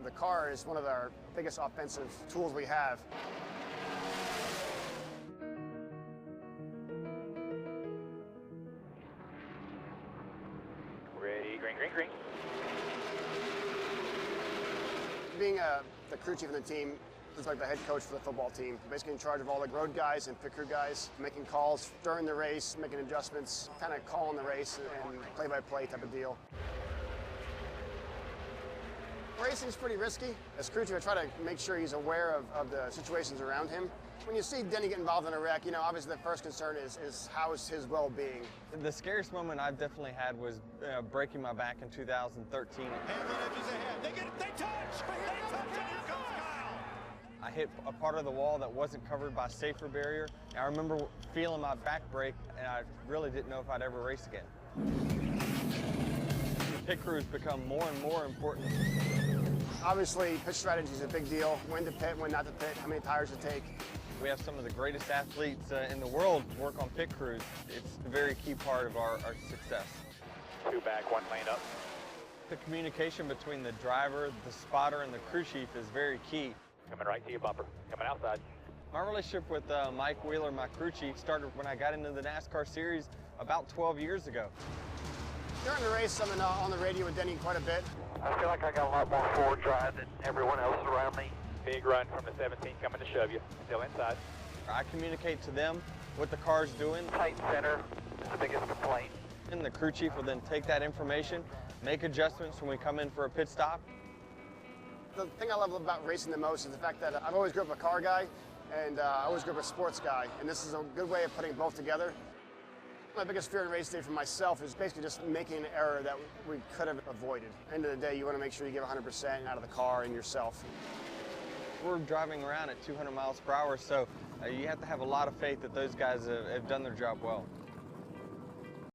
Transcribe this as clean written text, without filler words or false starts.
The car is one of our biggest offensive tools we have. Ready, green, green, green. Being the crew chief of the team is like the head coach for the football team. Basically in charge of all the road guys and pit crew guys, making calls during the race, making adjustments, kind of calling the race and play-by-play type of deal. Racing is pretty risky. As crew chief, I try to make sure he's aware of the situations around him. When you see Denny get involved in a wreck, you know, obviously the first concern is how is his well-being. The scariest moment I've definitely had was breaking my back in 2013. Hamlin edges ahead. They touch, and here comes Kyle. I hit a part of the wall that wasn't covered by a safer barrier. And I remember feeling my back break, and I really didn't know if I'd ever race again. Pit crews become more and more important. Obviously, pit strategy is a big deal. When to pit, when not to pit, how many tires to take. We have some of the greatest athletes in the world work on pit crews. It's a very key part of our success. 2 back, 1 lane up. The communication between the driver, the spotter, and the crew chief is very key. Coming right to you, bumper. Coming outside. My relationship with Mike Wheeler, my crew chief, started when I got into the NASCAR series about 12 years ago. During the race, I'm on the radio with Denny quite a bit. I feel like I got a lot more forward drive than everyone else around me. Big run from the 17 coming to shove you. Still inside. I communicate to them what the car's doing. Tight center is the biggest complaint. And the crew chief will then take that information, make adjustments when we come in for a pit stop. The thing I love about racing the most is the fact that I've always grew up a car guy, and I always grew up a sports guy, and this is a good way of putting both together. My biggest fear in race day for myself is basically just making an error that we could have avoided. At the end of the day, you want to make sure you give 100% out of the car and yourself. We're driving around at 200 miles per hour, so you have to have a lot of faith that those guys have done their job well.